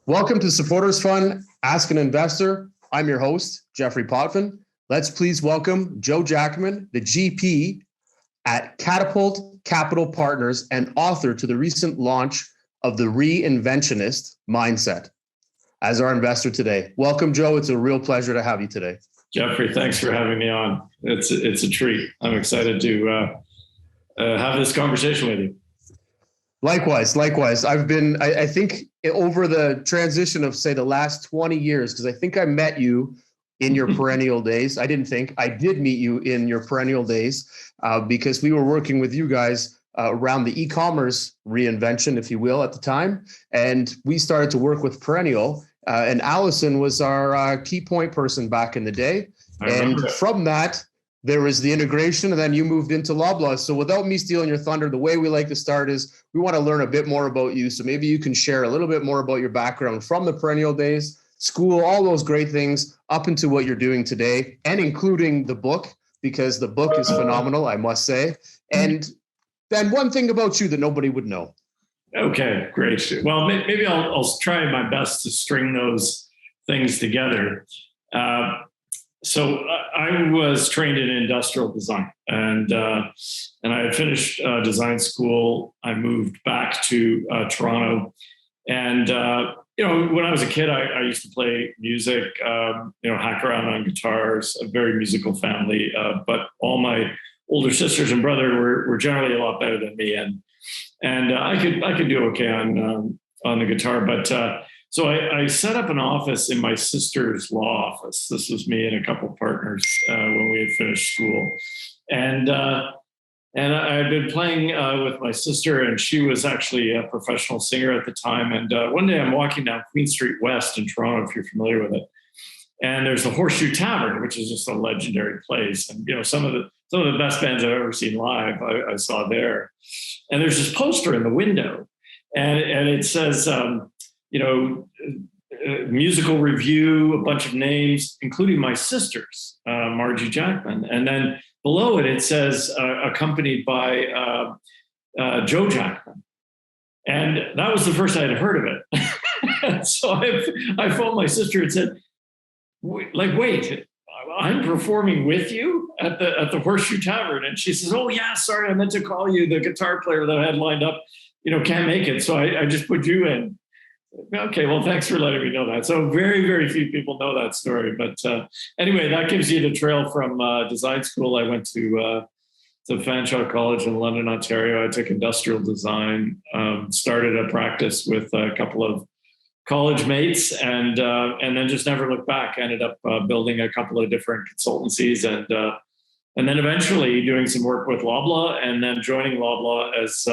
Welcome to Supporters Fund, Ask an Investor. I'm your host, Jeffery Potvin. Let's please welcome Joe Jackman, the GP at Catapult Capital Partners and author to the recent launch of the Reinventionist Mindset as our investor today. Welcome, Joe. It's a real pleasure to have you today. Jeffrey, thanks for having me on. It's a treat. I'm excited to have this conversation with you. Likewise. I think over the transition of, say, the last 20 years, because I think I met you in your perennial days. I did meet you in your perennial days because we were working with you guys around the e-commerce reinvention, if you will, at the time. And we started to work with Perennial. And Allison was our key point person back in the day. And from that, there was the integration, and then you moved into Loblaws. So without me stealing your thunder, the way we like to start is we want to learn a bit more about you. So maybe you can share a little bit more about your background from the Perennial days, school, all those great things up into what you're doing today, and including the book, because the book is phenomenal, I must say. And then one thing about you that nobody would know. Okay, great. Well, maybe I'll try my best to string those things together. So I was trained in industrial design, and I had finished design school. I moved back to Toronto, and when I was a kid, I used to play music, hack around on guitars. A very musical family, but all my older sisters and brother were generally a lot better than me, and I could do okay on the guitar, but. So I set up an office in my sister's law office. This was me and a couple of partners when we had finished school. And I had been playing with my sister, and she was actually a professional singer at the time. And one day I'm walking down Queen Street West in Toronto, if you're familiar with it. And there's the Horseshoe Tavern, which is just a legendary place. And, some of the best bands I've ever seen live, I saw there. And there's this poster in the window, and it says, musical review, a bunch of names, including my sister's, Margie Jackman. And then below it says, accompanied by Joe Jackman. And that was the first I had heard of it. So I phoned my sister and said, wait, I'm performing with you at the Horseshoe Tavern. And she says, oh yeah, sorry, I meant to call you. The guitar player that I had lined up, can't make it. So I just put you in. Okay, well, thanks for letting me know that. So very, very few people know that story. But anyway, that gives you the trail from design school. I went to Fanshawe College in London, Ontario. I took industrial design, started a practice with a couple of college mates, and then just never looked back. Ended up building a couple of different consultancies, and then eventually doing some work with Loblaw, and then joining Loblaw as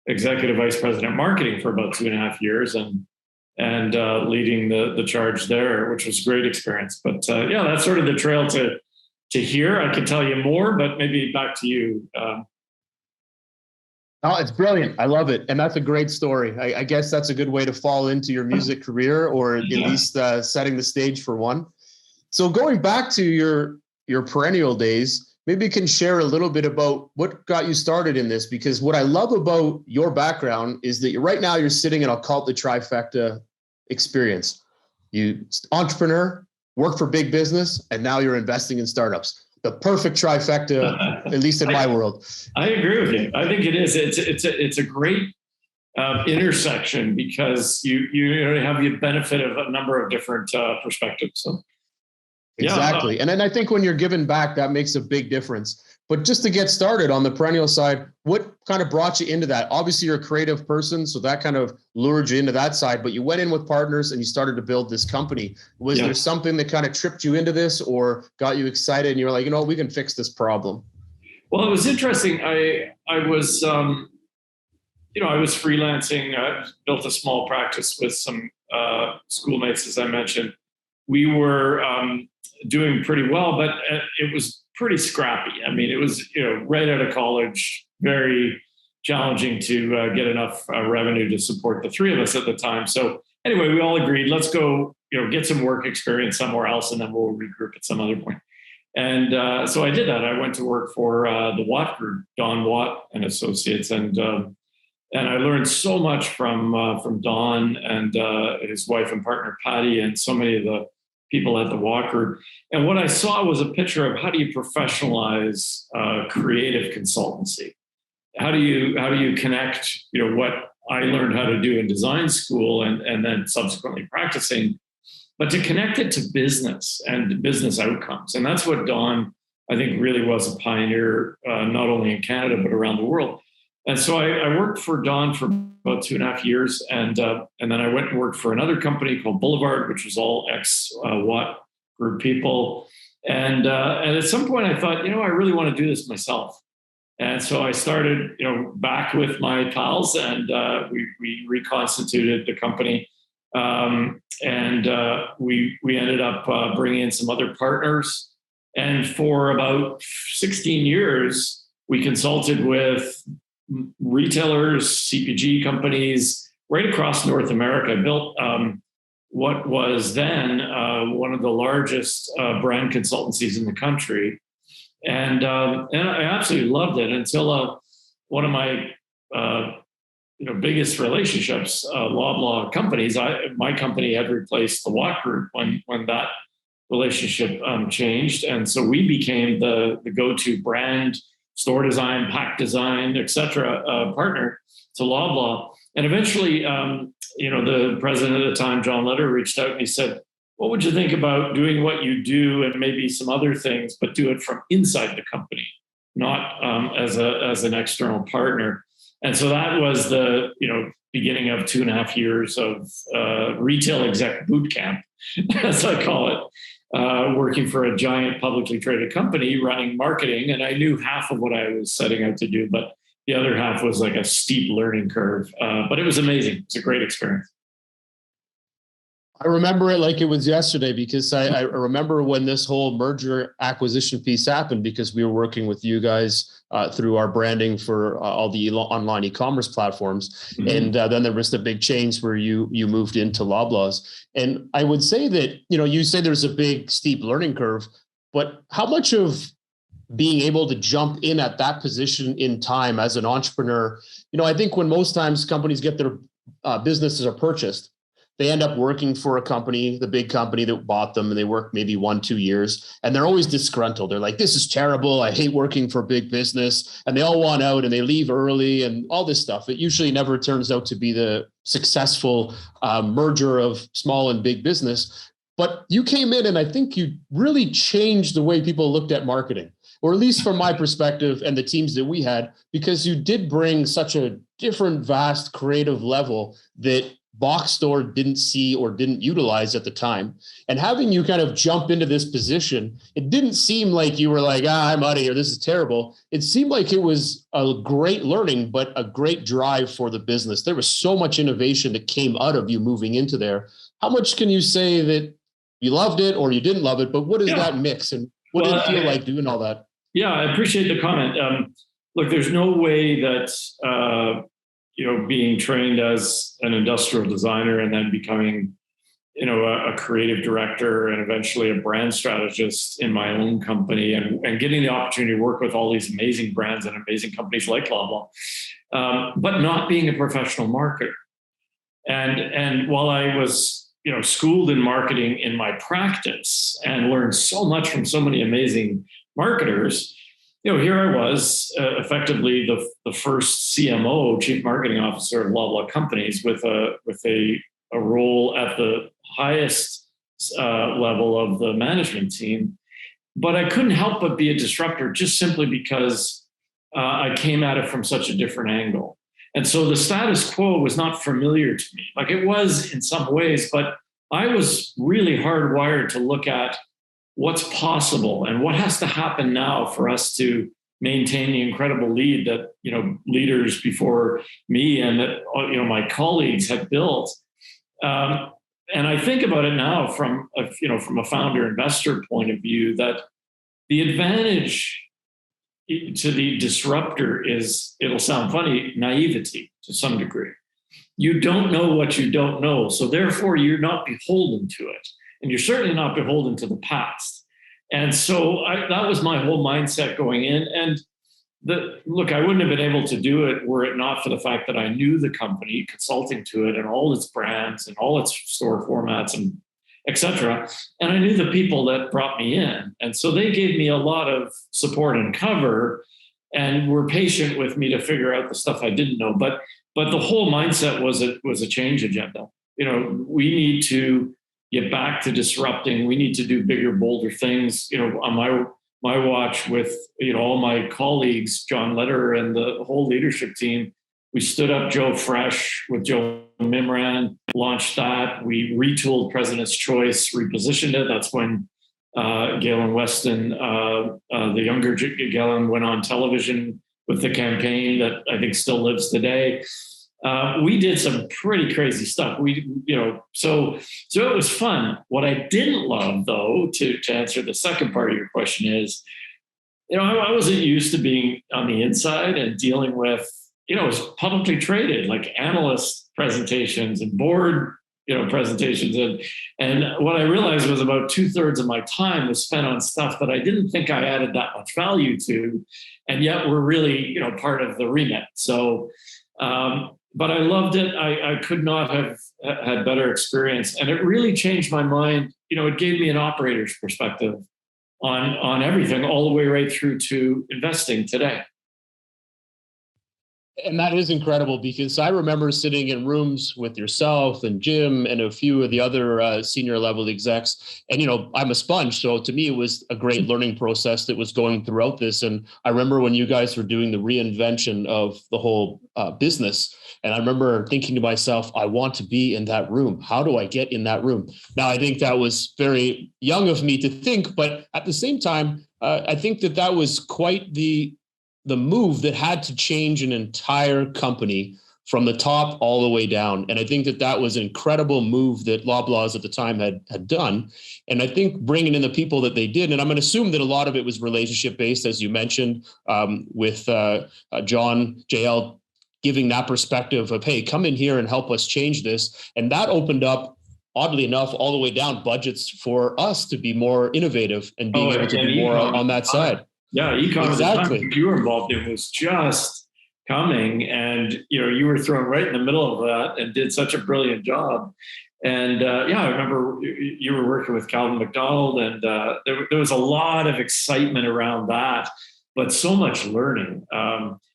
executive vice president marketing for about 2.5 years, and leading the charge there, which was a great experience. But that's sort of the trail to here. I can tell you more, but maybe back to you. Oh, it's brilliant. I love it. And that's a great story. I guess that's a good way to fall into your music career, or at least setting the stage for one. So going back to your perennial days, maybe you can share a little bit about what got you started in this, because what I love about your background is that right now you're sitting in, I'll call it the trifecta experience. You entrepreneur, work for big business, and now you're investing in startups. The perfect trifecta, at least in my world. I agree with you. I think it is. It's a great intersection, because you have the benefit of a number of different perspectives. So. Exactly. And then I think when you're giving back, that makes a big difference. But just to get started on the perennial side, what kind of brought you into that? Obviously, you're a creative person, so that kind of lured you into that side, but you went in with partners and you started to build this company. Was there something that kind of tripped you into this or got you excited and you were like, we can fix this problem? Well, it was interesting. I was, I was freelancing. I built a small practice with some schoolmates, as I mentioned. We were doing pretty well, but it was pretty scrappy. I mean, it was, right out of college, very challenging to get enough revenue to support the three of us at the time. So anyway, we all agreed, let's go, get some work experience somewhere else, and then we'll regroup at some other point. And so I did that. I went to work for the Watt Group, Don Watt and Associates, and And I learned so much from Don and his wife and partner, Patty, and so many of the people at the Walk Group. And what I saw was a picture of how do you professionalize creative consultancy? How do you connect, what I learned how to do in design school and then subsequently practicing, but to connect it to business and business outcomes. And that's what Don, I think, really was a pioneer, not only in Canada, but around the world. And so I worked for Don for about 2.5 years. And then I went and worked for another company called Boulevard, which was all ex-Watt Group people. And at some point I thought, I really want to do this myself. And so I started, back with my pals, and we reconstituted the company. And we ended up bringing in some other partners. And for about 16 years, we consulted with retailers, CPG companies right across North America. I built what was then one of the largest brand consultancies in the country. And I absolutely loved it until one of my biggest relationships, Loblaw companies. My company had replaced the Watt Group when that relationship changed, and so we became the go-to brand, store design, pack design, etc. Partner to Loblaw. And eventually, the president at the time, John Letter, reached out and he said, "What would you think about doing what you do and maybe some other things, but do it from inside the company, not as an external partner?" And so that was the beginning of 2.5 years of retail exec boot camp, as I call it, working for a giant publicly traded company running marketing. And I knew half of what I was setting out to do, but the other half was like a steep learning curve. But it was amazing. It's a great experience. I remember it like it was yesterday, because I remember when this whole merger acquisition piece happened, because we were working with you guys through our branding for all the online e-commerce platforms. Mm-hmm. And then there was the big change where you moved into Loblaws. And I would say that, you say there's a big steep learning curve, but how much of being able to jump in at that position in time as an entrepreneur, I think when most times companies get their businesses are purchased, they end up working for a company, the big company that bought them, and they work maybe 1-2 years, and they're always disgruntled. They're like, "This is terrible. I hate working for big business." And they all want out and they leave early and all this stuff. It usually never turns out to be the successful merger of small and big business. But you came in and I think you really changed the way people looked at marketing, or at least from my perspective and the teams that we had, because you did bring such a different, vast, creative level that Box Store didn't see or didn't utilize at the time. And having you kind of jump into this position, it didn't seem like you were like, "I'm out of here, this is terrible." It seemed like it was a great learning, but a great drive for the business. There was so much innovation that came out of you moving into there. How much can you say that you loved it or you didn't love it, but what is that mix, and what did it feel like doing all that? Yeah, I appreciate the comment. Look, there's no way that being trained as an industrial designer and then becoming, a creative director and eventually a brand strategist in my own company, and getting the opportunity to work with all these amazing brands and amazing companies like Loblaw, but not being a professional marketer. And while I was, schooled in marketing in my practice and learned so much from so many amazing marketers, here I was, effectively the first CMO, Chief Marketing Officer of Loblaw Companies, with a role at the highest level of the management team. But I couldn't help but be a disruptor, just simply because I came at it from such a different angle. And so the status quo was not familiar to me. Like, it was in some ways, but I was really hardwired to look at what's possible and what has to happen now for us to maintain the incredible lead that leaders before me and that my colleagues had built. And I think about it now from a founder investor point of view, that the advantage to the disruptor is, it'll sound funny, naivety to some degree. You don't know what you don't know, so therefore you're not beholden to it. And you're certainly not beholden to the past. And so that was my whole mindset going in. And look, I wouldn't have been able to do it were it not for the fact that I knew the company, consulting to it and all its brands and all its store formats and et cetera. And I knew the people that brought me in. And so they gave me a lot of support and cover and were patient with me to figure out the stuff I didn't know. But the whole mindset was a change agenda. We need to get back to disrupting. We need to do bigger, bolder things. On my watch with all my colleagues, John Lederer and the whole leadership team, we stood up Joe Fresh with Joe Mimran, launched that. We retooled President's Choice, repositioned it. That's when Galen Weston, the younger Galen, went on television with the campaign that I think still lives today. We did some pretty crazy stuff. So it was fun. What I didn't love, though, to answer the second part of your question is, I wasn't used to being on the inside and dealing with, it was publicly traded, like analyst presentations and board, presentations. And what I realized was about 2/3 of my time was spent on stuff that I didn't think I added that much value to, and yet were really, part of the remit. So, but I loved it. I could not have had better experience. And it really changed my mind. It gave me an operator's perspective on everything, all the way right through to investing today. And that is incredible, because I remember sitting in rooms with yourself and Jim and a few of the other senior level execs. And, I'm a sponge. So to me, it was a great learning process that was going throughout this. And I remember when you guys were doing the reinvention of the whole business. And I remember thinking to myself, I want to be in that room. How do I get in that room? Now, I think that was very young of me to think, but at the same time, I think that was quite the move that had to change an entire company from the top all the way down. And I think that was an incredible move that Loblaws at the time had done. And I think bringing in the people that they did, and I'm going to assume that a lot of it was relationship based, as you mentioned, with John, JL, giving that perspective of, hey, come in here and help us change this. And that opened up, oddly enough, all the way down budgets for us to be more innovative and being able to do more on that side. Yeah, e-commerce, exactly. The time you were involved in was just coming, and you were thrown right in the middle of that and did such a brilliant job. And I remember you were working with Calvin McDonald, and there was a lot of excitement around that, but so much learning.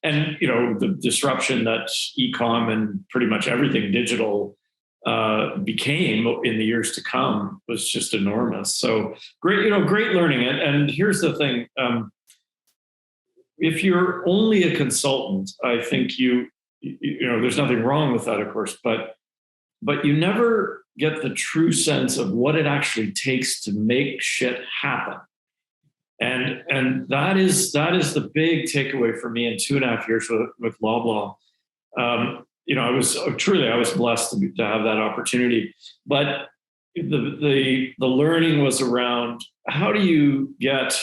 And the disruption that e-com and pretty much everything digital became in the years to come was just enormous. So great, great learning. And here's the thing. If you're only a consultant, I think there's nothing wrong with that, of course, but you never get the true sense of what it actually takes to make shit happen. And that is the big takeaway for me in 2.5 years with Loblaw. I was blessed to have that opportunity, but the learning was around how do you get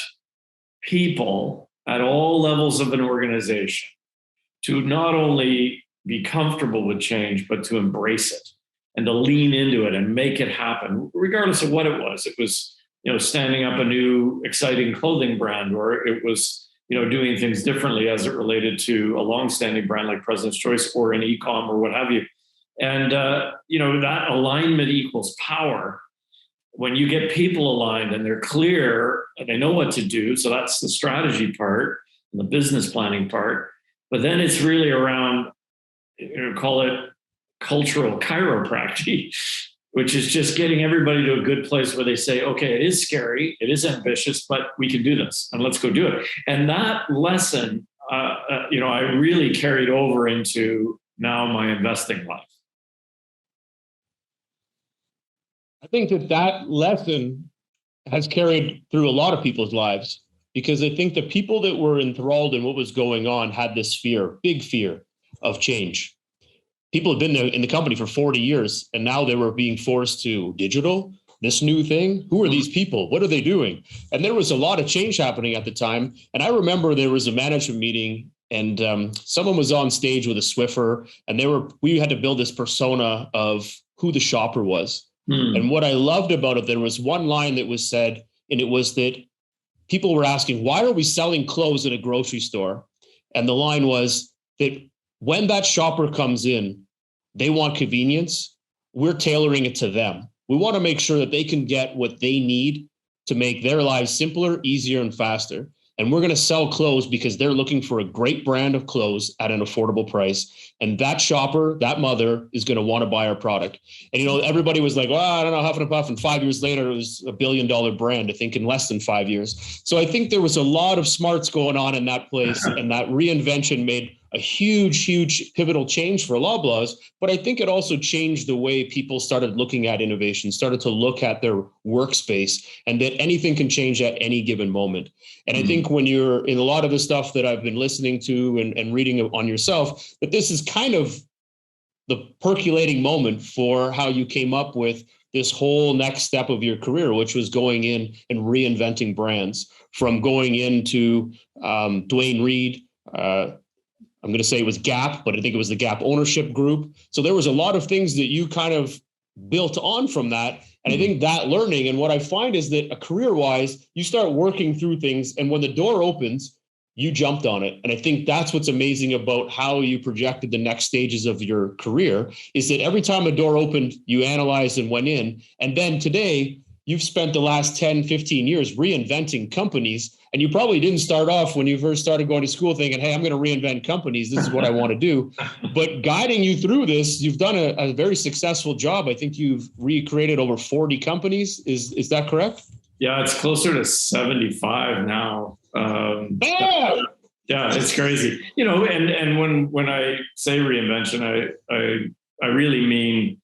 people at all levels of an organization to not only be comfortable with change, but to embrace it and to lean into it and make it happen, regardless of what it was. It was, standing up a new exciting clothing brand, or it was, doing things differently as it related to a longstanding brand like President's Choice or an e-com or what have you. And, that alignment equals power. When you get people aligned and they're clear and they know what to do, so that's the strategy part and the business planning part. But then it's really around, call it cultural chiropractic, which is just getting everybody to a good place where they say, okay, it is scary, it is ambitious, but we can do this and let's go do it. And that lesson, I really carried over into now my investing life. I think that lesson has carried through a lot of people's lives, because I think the people that were enthralled in what was going on had this fear, big fear of change. People had been there in the company for 40 years, and now they were being forced to digital, this new thing. Who are these people? What are they doing? And there was a lot of change happening at the time. And I remember there was a management meeting, and someone was on stage with a Swiffer, and we had to build this persona of who the shopper was. And what I loved about it, there was one line that was said, and it was that people were asking, why are we selling clothes at a grocery store? And the line was that when that shopper comes in, they want convenience. We're tailoring it to them. We want to make sure that they can get what they need to make their lives simpler, easier, and faster. And we're going to sell clothes because they're looking for a great brand of clothes at an affordable price. And that shopper, that mother, is going to want to buy our product. And, everybody was like, well, I don't know, Huff and Puff. And 5 years later, it was $1 billion brand, I think, in less than 5 years. So I think there was a lot of smarts going on in that place. And that reinvention made a huge pivotal change for Loblaws. But I think it also changed the way people started looking at innovation, started to look at their workspace, and that anything can change at any given moment. And I think when you're in a lot of the stuff that I've been listening to and reading on yourself, that this is kind of the percolating moment for how you came up with this whole next step of your career, which was going in and reinventing brands, from going into Dwayne Reed, I'm going to say it was Gap, but I think it was the Gap ownership group. So there was a lot of things that you kind of built on from that. And I think that learning, and what I find is that career-wise, you start working through things, and when the door opens, you jumped on it. And I think that's what's amazing about how you projected the next stages of your career, is that every time a door opened, you analyzed and went in. And then today, you've spent the last 10, 15 years reinventing companies. And you probably didn't start off when you first started going to school thinking, hey, I'm going to reinvent companies. This is what I want to do. But guiding you through this, you've done a very successful job. I think you've recreated over 40 companies. Is that correct? Yeah, it's closer to 75 now. Yeah, it's crazy. And when I say reinvention, I really mean,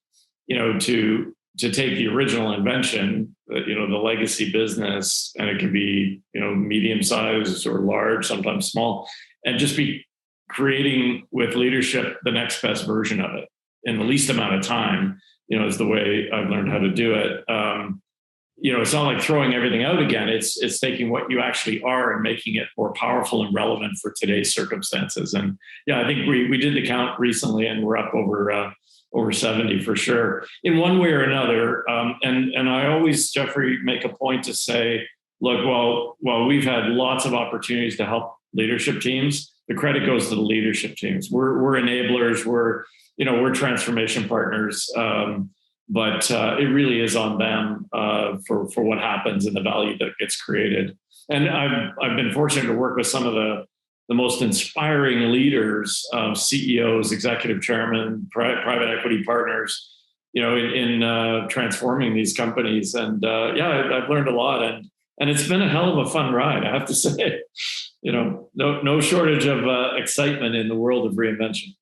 to take the original invention, the legacy business, and it can be, medium size or large, sometimes small, and just be creating with leadership the next best version of it in the least amount of time, is the way I've learned how to do it. It's not like throwing everything out again. It's taking what you actually are and making it more powerful and relevant for today's circumstances. And yeah, I think we did the count recently, and we're up over 70 for sure, in one way or another. And I always, Jeffrey, make a point to say, look, while we've had lots of opportunities to help leadership teams, the credit goes to the leadership teams. We're enablers, we're transformation partners, but it really is on them for what happens and the value that gets created. And I've been fortunate to work with some of the most inspiring leaders, CEOs, executive chairmen, private equity partners, in transforming these companies. And I've learned a lot, and it's been a hell of a fun ride, I have to say. No shortage of excitement in the world of reinvention.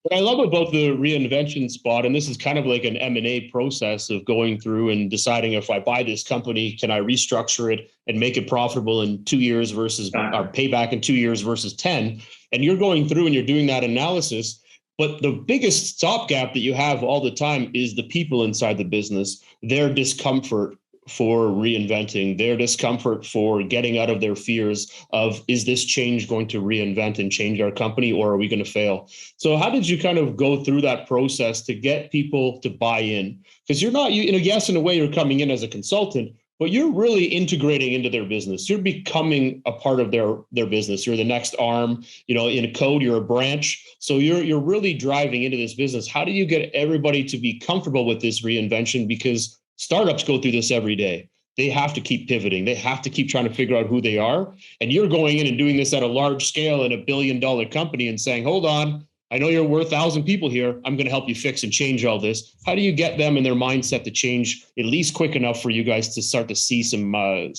What I love about the reinvention spot, and this is kind of like an M&A process of going through and deciding, if I buy this company, can I restructure it and make it profitable in 2 years versus or payback in 2 years versus 10? And you're going through and you're doing that analysis. But the biggest stopgap that you have all the time is the people inside the business, their discomfort for reinventing, their discomfort for getting out of their fears of, is this change going to reinvent and change our company, or are we going to fail? So how did you kind of go through that process to get people to buy in? Because you're not, yes, in a way you're coming in as a consultant, but you're really integrating into their business. You're becoming a part of their business. You're the next arm, in a code, you're a branch. So you're really driving into this business. How do you get everybody to be comfortable with this reinvention? Because startups go through this every day. They have to keep pivoting. They have to keep trying to figure out who they are. And you're going in and doing this at a large scale in a $1 billion company and saying, hold on, I know you're worth 1,000 people here. I'm going to help you fix and change all this. How do you get them and their mindset to change at least quick enough for you guys to start to see some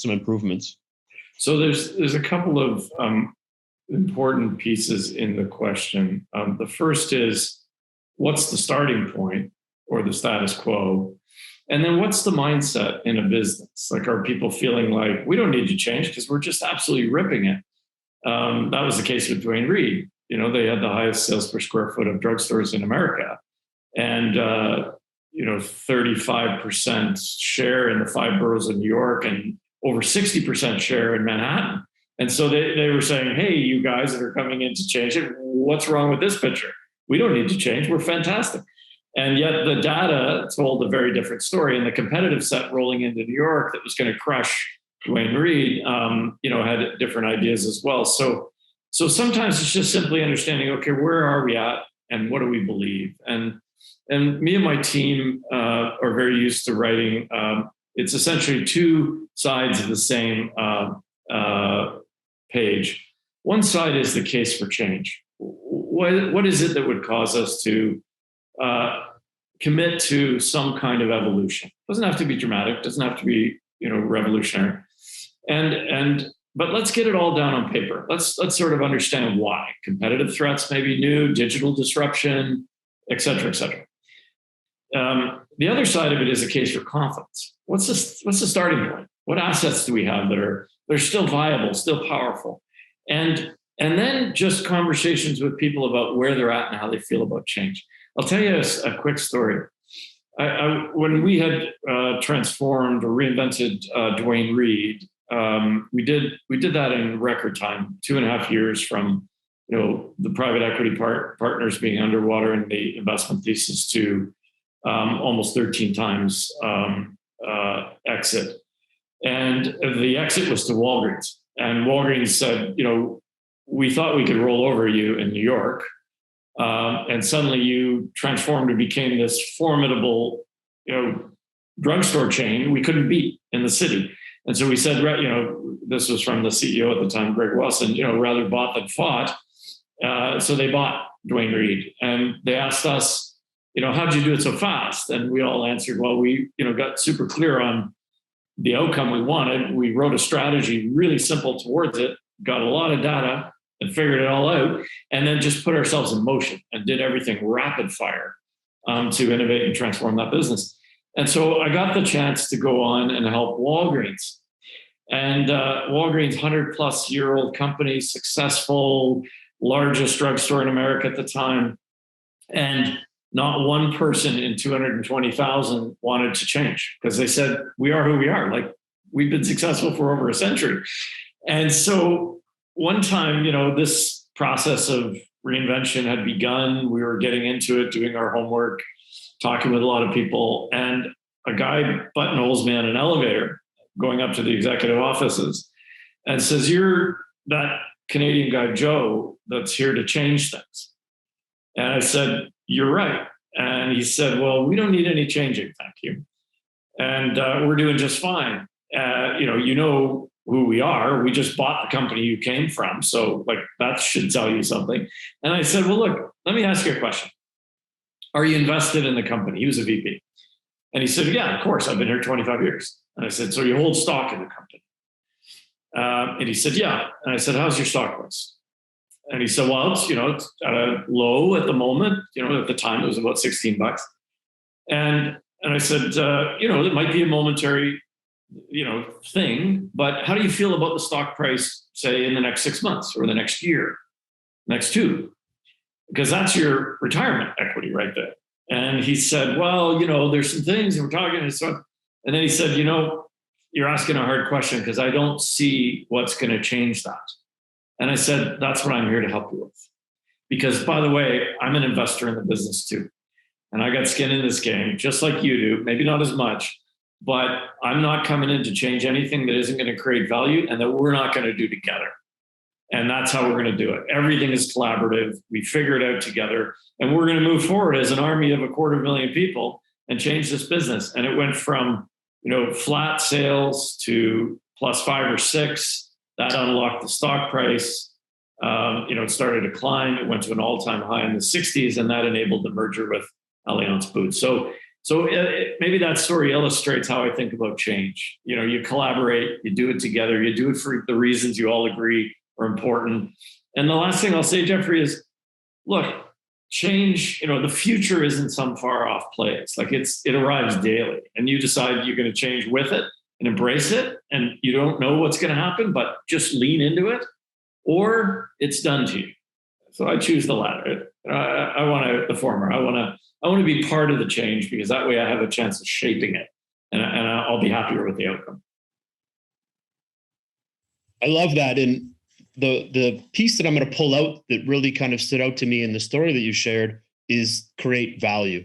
improvements? So there's a couple of important pieces in the question. The first is, what's the starting point or the status quo? And then what's the mindset in a business? Like, are people feeling like we don't need to change because we're just absolutely ripping it? That was the case with Dwayne Reed. They had the highest sales per square foot of drugstores in America, and 35% share in the 5 boroughs of New York, and over 60% share in Manhattan. And so they were saying, hey, you guys that are coming in to change it, what's wrong with this picture? We don't need to change. We're fantastic. And yet the data told a very different story. And the competitive set rolling into New York that was going to crush Dwayne Reed, had different ideas as well. So So sometimes it's just simply understanding, okay, where are we at and what do we believe? And me and my team are very used to writing. It's essentially two sides of the same page. One side is the case for change. What is it that would cause us to commit to some kind of evolution? It doesn't have to be dramatic, doesn't have to be, revolutionary. But let's get it all down on paper. Let's sort of understand why. Competitive threats may be new, digital disruption, et cetera, et cetera. The other side of it is a case for confidence. What's the starting point? What assets do we have that are still viable, still powerful? And then just conversations with people about where they're at and how they feel about change. I'll tell you a quick story. When we had transformed or reinvented Duane Reade, we did that in record time, 2.5 years from the private equity partners being underwater and the investment thesis to almost 13 times exit. And the exit was to Walgreens. And Walgreens said, we thought we could roll over you in New York. And suddenly you transformed and became this formidable, drugstore chain we couldn't beat in the city. And so we said, this was from the CEO at the time, Greg Wilson, rather bought than fought. So they bought Duane Reade, and they asked us, how'd you do it so fast? And we all answered, well, we, got super clear on the outcome we wanted. We wrote a strategy really simple towards it, got a lot of data and figured it all out, and then just put ourselves in motion and did everything rapid fire to innovate and transform that business. And so I got the chance to go on and help Walgreens. And Walgreens, 100-plus-year-old company, successful, largest drugstore in America at the time. And not one person in 220,000 wanted to change because they said, we are who we are. Like, we've been successful for over a century. And so one time, this process of reinvention had begun. We were getting into it, doing our homework, talking with a lot of people, and a guy buttonholes me on an elevator going up to the executive offices and says, you're that Canadian guy, Joe, that's here to change things. And I said, you're right. And he said, well, we don't need any changing, thank you. And we're doing just fine. You know who we are. We just bought the company you came from. So that should tell you something. And I said, well, look, let me ask you a question. Are you invested in the company? He was a VP. And he said, yeah, of course. I've been here 25 years. And I said, so you hold stock in the company? And he said, yeah. And I said, how's your stock price? And he said, well, it's at a low at the moment. At the time it was about $16. And I said, it might be a momentary, thing, but how do you feel about the stock price, say, in the next 6 months or the next year, next 2? Because that's your retirement equity right there. And he said, well, there's some things, and we're talking. And then he said, you're asking a hard question because I don't see what's going to change that. And I said, that's what I'm here to help you with. Because, by the way, I'm an investor in the business too. And I got skin in this game, just like you do, maybe not as much, but I'm not coming in to change anything that isn't going to create value and that we're not going to do together. And that's how we're going to do it. Everything is collaborative. We figure it out together, and we're going to move forward as an army of 250,000 people and change this business. And it went from, flat sales to +5 or 6. That unlocked the stock price. It started to climb. It went to an all-time high in the 60s, and that enabled the merger with Allianz Boots. So maybe that story illustrates how I think about change. You collaborate, you do it together, you do it for the reasons you all agree are important. And the last thing I'll say, Jeffrey, is look, change, the future isn't some far off place. It arrives daily, and you decide you're going to change with it and embrace it. And you don't know what's going to happen, but just lean into it, or it's done to you. So I choose the latter. I want the former. I want to be part of the change, because that way I have a chance of shaping it, and I'll be happier with the outcome. I love that. And the piece that I'm going to pull out that really kind of stood out to me in the story that you shared is create value.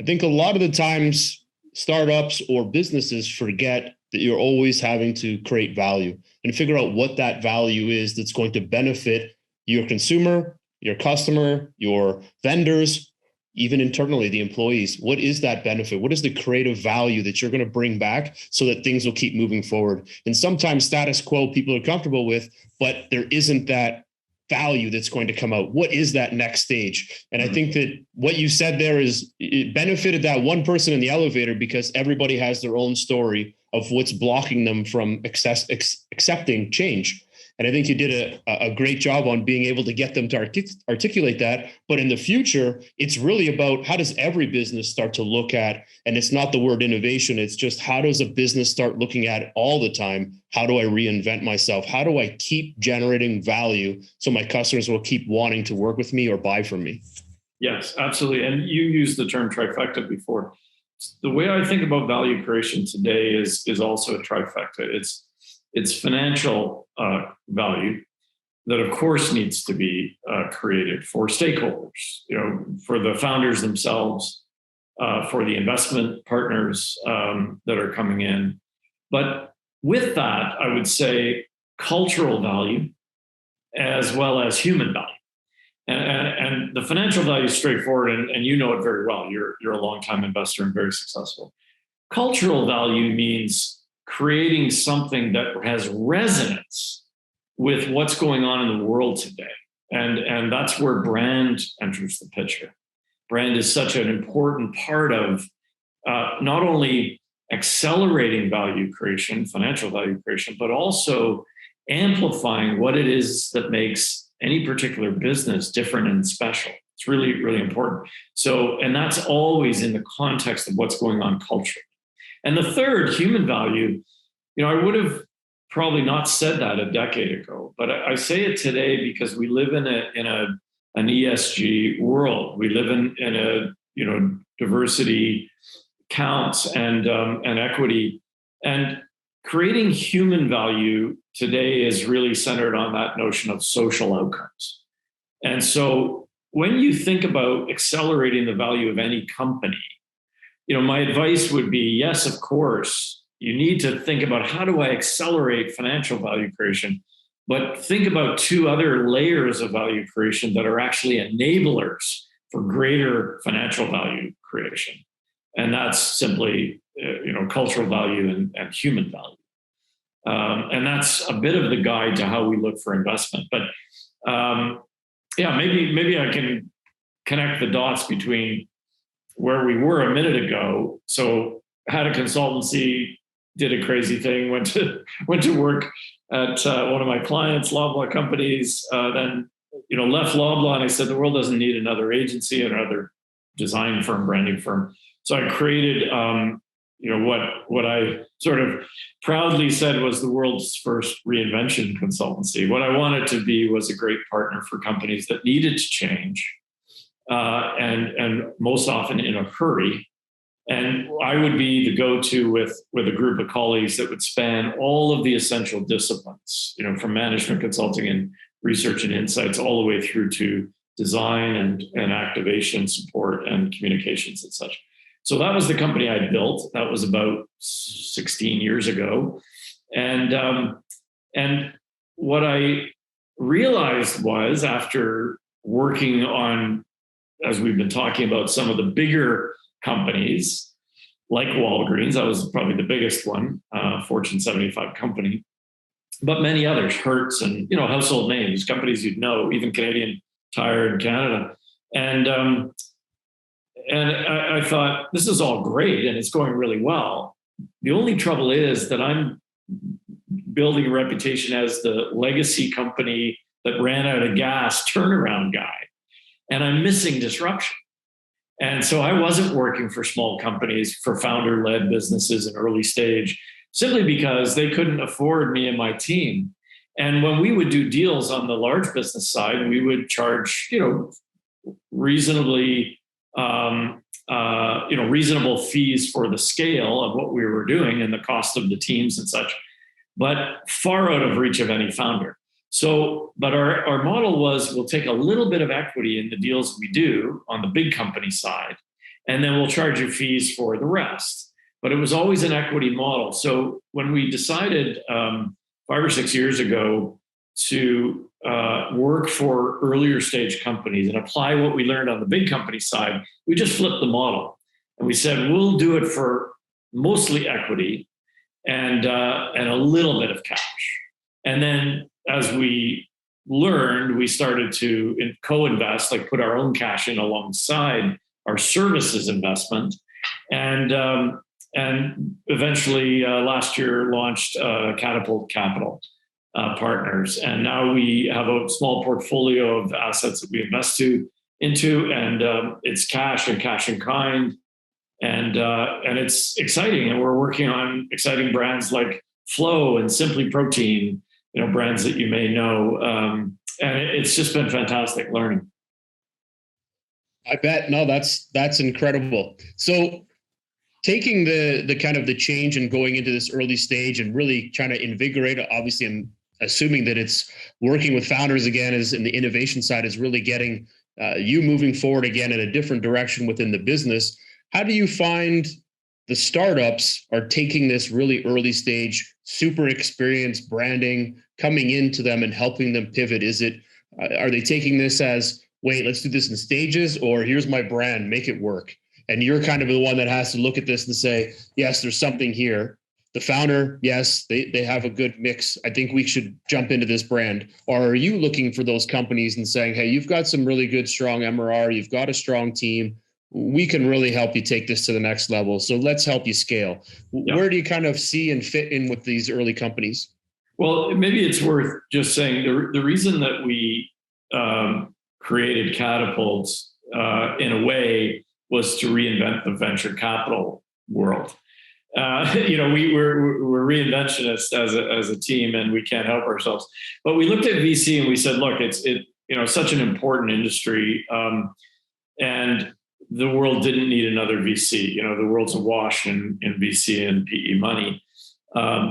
I think a lot of the times startups or businesses forget that you're always having to create value and figure out what that value is that's going to benefit your consumer, your customer, your vendors, even internally, the employees. What is that benefit? What is the creative value that you're going to bring back so that things will keep moving forward? And sometimes status quo people are comfortable with, but there isn't that value that's going to come out. What is that next stage? And I think that what you said there is it benefited that one person in the elevator because everybody has their own story of what's blocking them from accepting change. And I think you did a great job on being able to get them to articulate that. But in the future, it's really about how does every business start to look at, and it's not the word innovation, it's just how does a business start looking at it all the time? How do I reinvent myself? How do I keep generating value so my customers will keep wanting to work with me or buy from me? Yes, absolutely. And you used the term trifecta before. The way I think about value creation today is also a trifecta. It's financial value that, of course, needs to be created for stakeholders, for the founders themselves, for the investment partners that are coming in. But with that, I would say cultural value as well as human value. And the financial value is straightforward, and you know it very well. You're a longtime investor and very successful. Cultural value means creating something that has resonance with what's going on in the world today. And that's where brand enters the picture. Brand is such an important part of not only accelerating value creation, financial value creation, but also amplifying what it is that makes any particular business different and special. It's really, really important. So, and that's always in the context of what's going on culturally. And the third, human value, I would have probably not said that a decade ago, but I say it today because we live in an ESG world. We live in a diversity counts and equity, and creating human value today is really centered on that notion of social outcomes. And so when you think about accelerating the value of any company, my advice would be, yes, of course, you need to think about how do I accelerate financial value creation, but think about two other layers of value creation that are actually enablers for greater financial value creation. And that's simply, cultural value and human value. And that's a bit of the guide to how we look for investment. But maybe I can connect the dots between where we were a minute ago. So had a consultancy, did a crazy thing, went to work at one of my clients, Loblaw companies, then left Loblaw, and I said the world doesn't need another agency, another design firm, branding firm. So I created what I sort of proudly said was the world's first reinvention consultancy. What I wanted to be was a great partner for companies that needed to change, and most often in a hurry. And I would be the go-to with a group of colleagues that would span all of the essential disciplines, from management consulting and research and insights all the way through to design and activation support and communications and such. So that was the company I built. That was about 16 years ago. And what I realized was, after working on, as we've been talking about, some of the bigger companies like Walgreens, that was probably the biggest one, Fortune 75 company, but many others, Hertz and, household names, companies you'd know, even Canadian Tire in Canada. And I thought, this is all great and it's going really well. The only trouble is that I'm building a reputation as the legacy company that ran out of gas turnaround guy, and I'm missing disruption. And so I wasn't working for small companies, for founder-led businesses in early stage, simply because they couldn't afford me and my team. And when we would do deals on the large business side, we would charge, reasonably, reasonable fees for the scale of what we were doing and the cost of the teams and such, but far out of reach of any founder. So, but our model was, we'll take a little bit of equity in the deals we do on the big company side, and then we'll charge you fees for the rest. But it was always an equity model. So when we decided 5 or 6 years ago to work for earlier stage companies and apply what we learned on the big company side. We just flipped the model and we said, we'll do it for mostly equity and a little bit of cash. And then as we learned, we started to co-invest, like put our own cash in alongside our services investment. And eventually last year launched Catapult Capital Partners. And now we have a small portfolio of assets that we invest into, and it's cash and cash in kind. And it's exciting. And we're working on exciting brands like Flow and Simply Protein, brands that you may know. And it's just been fantastic learning. I bet. No, that's incredible. So taking the kind of the change and going into this early stage and really trying to invigorate it, obviously, I'm assuming that it's working with founders again is in the innovation side is really getting you moving forward again in a different direction within the business. How do you find the startups are taking this really early stage, super experienced branding, coming into them and helping them pivot? Are they taking this as, wait, let's do this in stages, or here's my brand, make it work? And you're kind of the one that has to look at this and say, yes, there's something here. The founder, yes, they have a good mix. I think we should jump into this brand. Or are you looking for those companies and saying, hey, you've got some really good, strong MRR, you've got a strong team, we can really help you take this to the next level. So let's help you scale. Yeah. Where do you kind of see and fit in with these early companies? Well, maybe it's worth just saying the reason that we created Catapult in a way was to reinvent the venture capital world. We're reinventionists as a team, and we can't help ourselves. But we looked at VC and we said, look, it's such an important industry, and the world didn't need another VC. The world's awash in VC and PE money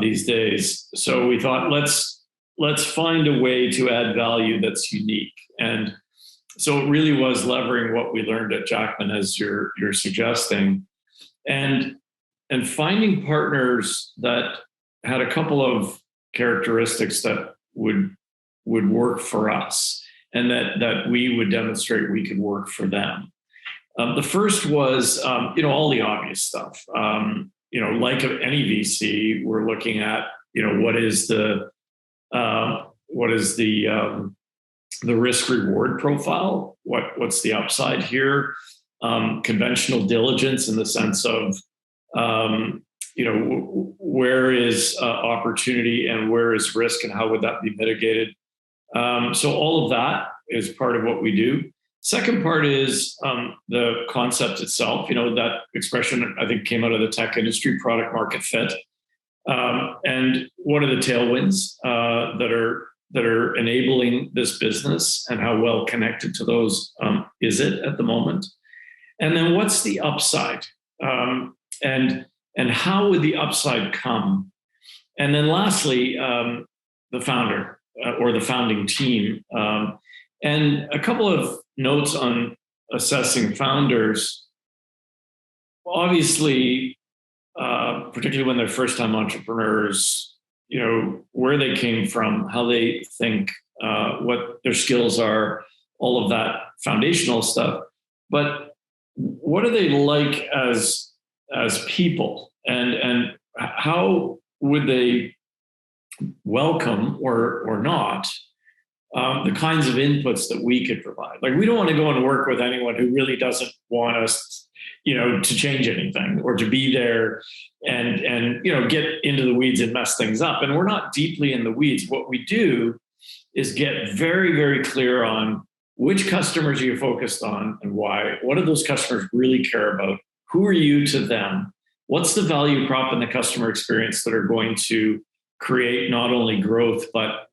these days. So we thought, let's find a way to add value that's unique. And so it really was levering what we learned at Jackman, as you're suggesting, and finding partners that had a couple of characteristics that would work for us, and that we would demonstrate we could work for them. The first was, all the obvious stuff. Like any VC, we're looking at, what is the risk reward profile? What's the upside here? Conventional diligence in the sense of, where is opportunity and where is risk, and how would that be mitigated? So all of that is part of what we do. Second part is the concept itself. That expression, I think, came out of the tech industry, product market fit. And what are the tailwinds that are enabling this business, and how well connected to those is it at the moment? And then what's the upside? And how would the upside come? And then lastly, the founder or the founding team. And a couple of notes on assessing founders. Obviously, particularly when they're first-time entrepreneurs, where they came from, how they think, what their skills are, all of that foundational stuff. But what are they like as people, and how would they welcome or not the kinds of inputs that we could provide? Like, we don't want to go and work with anyone who really doesn't want us, to change anything or to be there and get into the weeds and mess things up. And we're not deeply in the weeds. What we do is get very, very clear on which customers are you focused on and why. What do those customers really care about? Who are you to them? What's the value prop in the customer experience that are going to create not only growth, but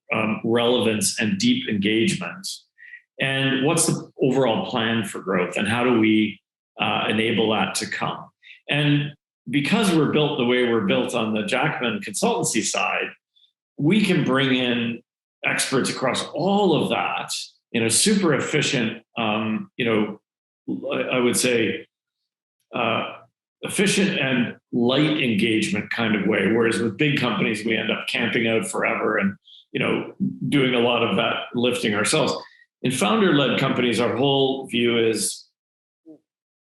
relevance and deep engagement? And what's the overall plan for growth, and how do we enable that to come? And because we're built the way we're built on the Jackman consultancy side, we can bring in experts across all of that in a super efficient, I would say, efficient and light engagement kind of way. Whereas with big companies, we end up camping out forever and doing a lot of that lifting ourselves. In founder-led companies, our whole view is,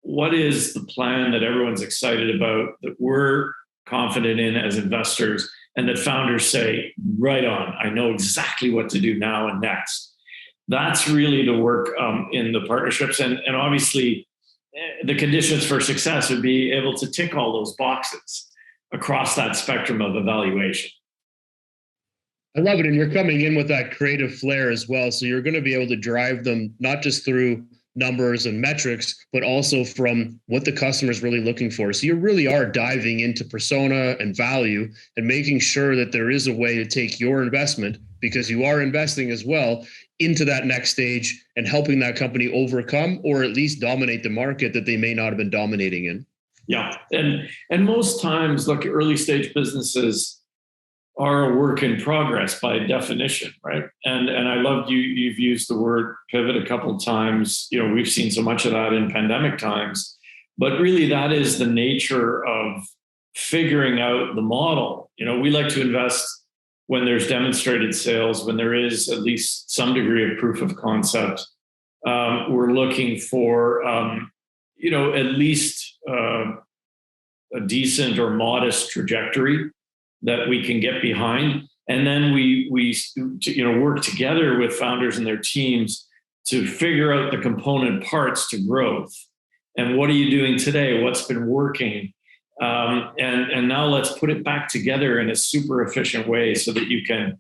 what is the plan that everyone's excited about, that we're confident in as investors, and that founders say, right on, I know exactly what to do now and next. That's really the work in the partnerships. And obviously, the conditions for success would be able to tick all those boxes across that spectrum of evaluation. I love it. And you're coming in with that creative flair as well. So you're going to be able to drive them not just through numbers and metrics, but also from what the customer is really looking for. So you really are diving into persona and value and making sure that there is a way to take your investment, because you are investing as well, into that next stage and helping that company overcome or at least dominate the market that they may not have been dominating in. Yeah. And most times, look, early stage businesses are a work in progress by definition, right? And I love you've used the word pivot a couple of times. We've seen so much of that in pandemic times, but really that is the nature of figuring out the model. We like to invest when there's demonstrated sales, when there is at least some degree of proof of concept. We're looking for, at least a decent or modest trajectory that we can get behind. And then we work together with founders and their teams to figure out the component parts to growth. And what are you doing today? What's been working? And now let's put it back together in a super efficient way so that you can,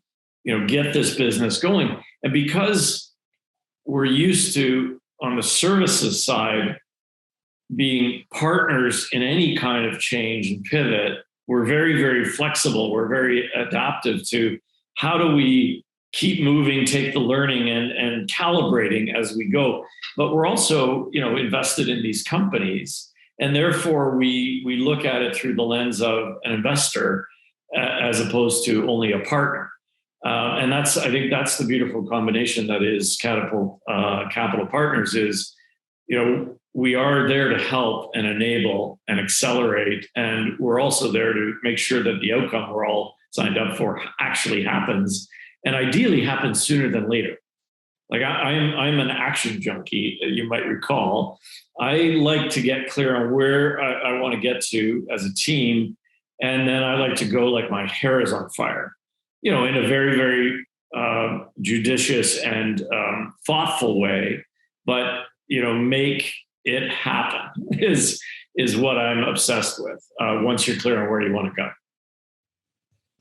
get this business going. And because we're used to, on the services side, being partners in any kind of change and pivot, we're very, very flexible. We're very adaptive to how do we keep moving, take the learning and calibrating as we go. But we're also, invested in these companies. And therefore, we look at it through the lens of an investor as opposed to only a partner. And I think that's the beautiful combination that is Catapult Capital Partners is, we are there to help and enable and accelerate. And we're also there to make sure that the outcome we're all signed up for actually happens, and ideally happens sooner than later. Like I'm an action junkie, you might recall. I like to get clear on where I want to get to as a team. And then I like to go like my hair is on fire, in a very, very judicious and thoughtful way. But, make it happen is what I'm obsessed with. Once you're clear on where you want to go.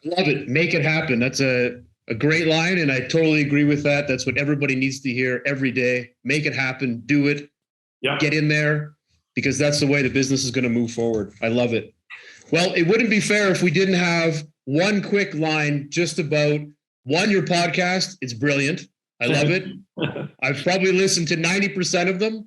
Love it. Make it happen. That's a great line. And I totally agree with that. That's what everybody needs to hear every day. Make it happen. Do it. Yeah. Get in there, because that's the way the business is going to move forward. I love it. Well, it wouldn't be fair if we didn't have one quick line just about your podcast. It's brilliant. I love it. I've probably listened to 90% of them.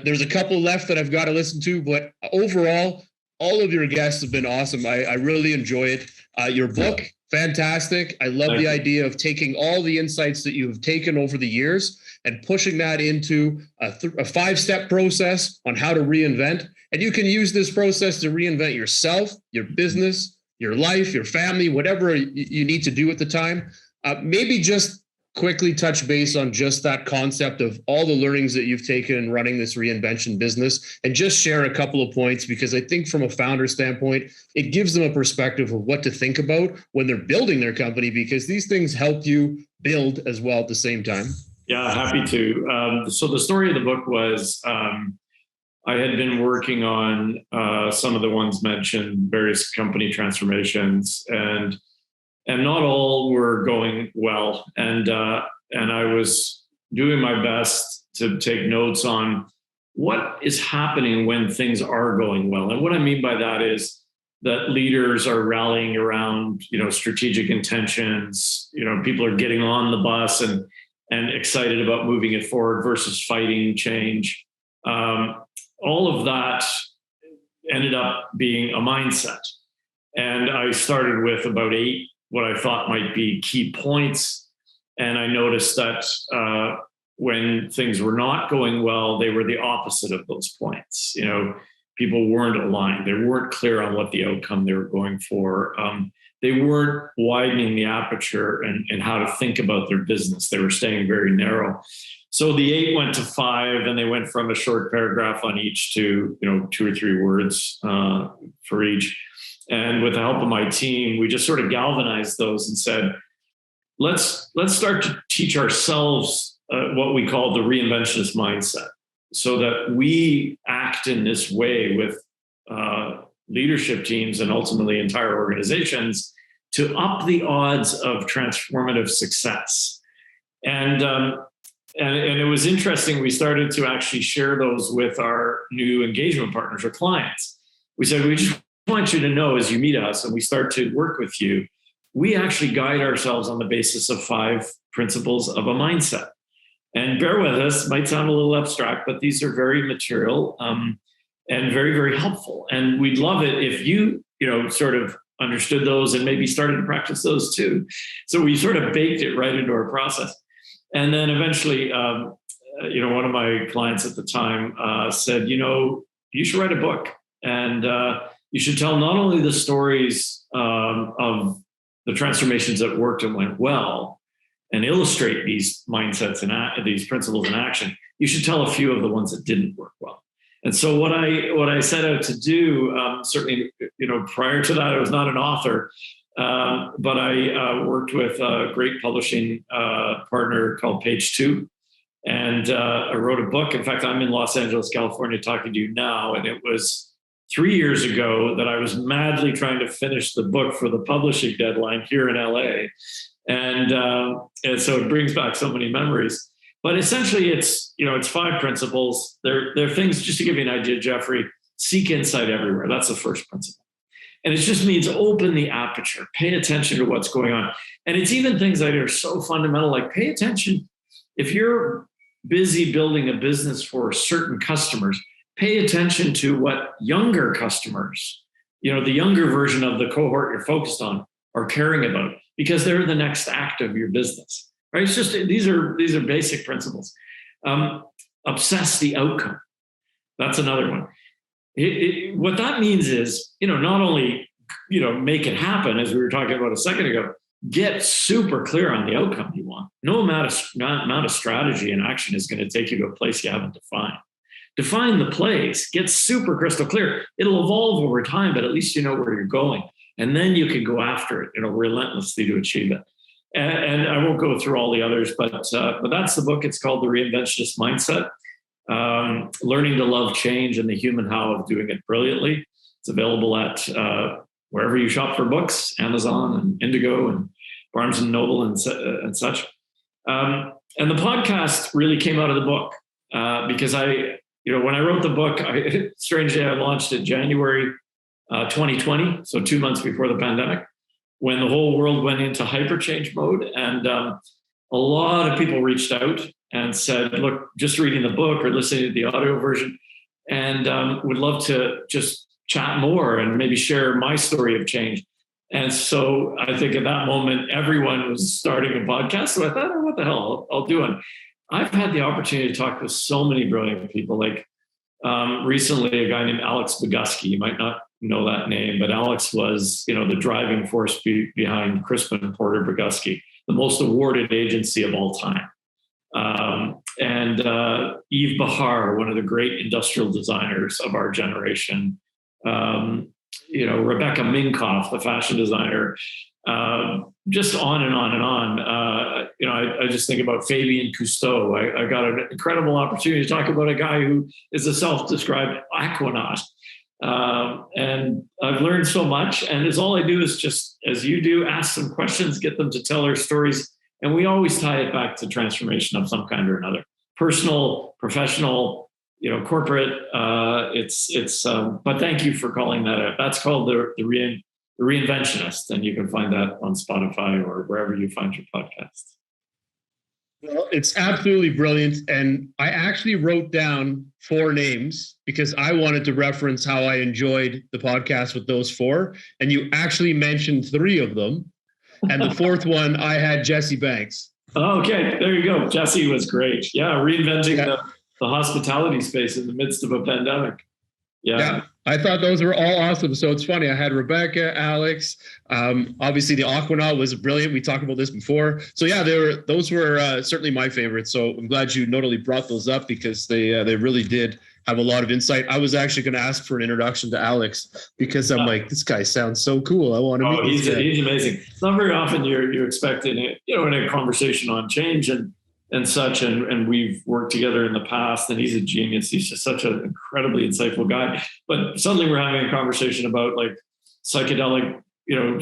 There's a couple left that I've got to listen to, but overall, all of your guests have been awesome. I really enjoy it. Your book, fantastic. I love the idea of taking all the insights that you've taken over the years and pushing that into a 5-step process on how to reinvent. And you can use this process to reinvent yourself, your business, your life, your family, whatever you need to do at the time. Maybe just quickly touch base on just that concept of all the learnings that you've taken in running this reinvention business, and just share a couple of points, because I think from a founder standpoint, it gives them a perspective of what to think about when they're building their company, because these things help you build as well at the same time. Yeah, happy to. So the story of the book was I had been working on some of the ones mentioned, various company transformations, and not all were going well. And I was doing my best to take notes on what is happening when things are going well. And what I mean by that is that leaders are rallying around, strategic intentions. People are getting on the bus and excited about moving it forward versus fighting change. All of that ended up being a mindset. And I started with about 8 what I thought might be key points. And I noticed that when things were not going well, they were the opposite of those points. People weren't aligned. They weren't clear on what the outcome they were going for. they weren't widening the aperture and how to think about their business. They were staying very narrow. So the 8 went to 5, and they went from a short paragraph on each to 2 or 3 words for each. And with the help of my team, we just sort of galvanized those and said, let's start to teach ourselves what we call the reinventionist mindset, so that we act in this way with leadership teams and ultimately entire organizations to up the odds of transformative success. And it was interesting. We started to actually share those with our new engagement partners or clients. We said, we just want you to know, as you meet us and we start to work with you, we actually guide ourselves on the basis of 5 principles of a mindset. And bear with us, might sound a little abstract, but these are very material and very, very helpful. And we'd love it if you sort of understood those and maybe started to practice those too. So we sort of baked it right into our process. And then eventually, one of my clients at the time said, you should write a book, and you should tell not only the stories of the transformations that worked and went well, and illustrate these mindsets and these principles in action. You should tell a few of the ones that didn't work well. And so what I set out to do, certainly, prior to that, I was not an author, but I worked with a great publishing partner called Page 2, and I wrote a book. In fact, I'm in Los Angeles, California, talking to you now, and it was 3 years ago that I was madly trying to finish the book for the publishing deadline here in LA. And so it brings back so many memories. But essentially, it's 5 principles. They're things, just to give you an idea, Jeffrey, seek insight everywhere. That's the first principle. And it just means open the aperture, pay attention to what's going on. And it's even things that are so fundamental, like pay attention. If you're busy building a business for certain customers, pay attention to what younger customers, the younger version of the cohort you're focused on, are caring about, because they're the next act of your business. Right? It's just, these are basic principles. Obsess the outcome. That's another one. What that means is, not only, make it happen, as we were talking about a second ago, get super clear on the outcome you want. No amount of strategy and action is going to take you to a place you haven't defined. Define the place, get super crystal clear. It'll evolve over time, but at least you know where you're going. And then you can go after it, relentlessly to achieve it. And I won't go through all the others, but that's the book. It's called The Reinventionist Mindset, Learning to Love Change and the Human How of Doing It Brilliantly. It's available at wherever you shop for books, Amazon and Indigo and Barnes and Noble and such. And the podcast really came out of the book because when I wrote the book, strangely, I launched it January 2020, so 2 months before the pandemic, when the whole world went into hyperchange mode. And a lot of people reached out and said, look, just reading the book or listening to the audio version, and would love to just chat more and maybe share my story of change. And so I think at that moment, everyone was starting a podcast. So I thought, what the hell, I'll do it. I've had the opportunity to talk with so many brilliant people, like recently a guy named Alex Bogusky. You might not know that name, but Alex was, the driving force behind Crispin Porter Bogusky, the most awarded agency of all time. And Yves Bahar, one of the great industrial designers of our generation. Rebecca Minkoff, the fashion designer. Just on and on and on. I just think about Fabien Cousteau. I got an incredible opportunity to talk about a guy who is a self-described aquanaut. And I've learned so much. And all I do is just, as you do, ask some questions, get them to tell their stories. And we always tie it back to transformation of some kind or another. Personal, professional, corporate. But thank you for calling that out. That's called the Reinventionist, and you can find that on Spotify or wherever you find your podcasts. Well, it's absolutely brilliant. And I actually wrote down 4 names because I wanted to reference how I enjoyed the podcast with those 4. And you actually mentioned 3 of them. And the 4th one, I had Jesse Banks. Oh, okay, there you go. Jesse was great. Yeah, reinventing the hospitality space in the midst of a pandemic. Yeah. I thought those were all awesome. So it's funny. I had Rebecca, Alex. Obviously, the Aquanaut was brilliant. We talked about this before. So yeah, those were certainly my favorites. So I'm glad you not only brought those up because they really did have a lot of insight. I was actually going to ask for an introduction to Alex because I'm like, this guy sounds so cool. I want to meet this guy. He's amazing. It's not very often you're expecting it, in a conversation on change and such, and we've worked together in the past, and he's a genius. He's just such an incredibly insightful guy. But suddenly we're having a conversation about like psychedelic,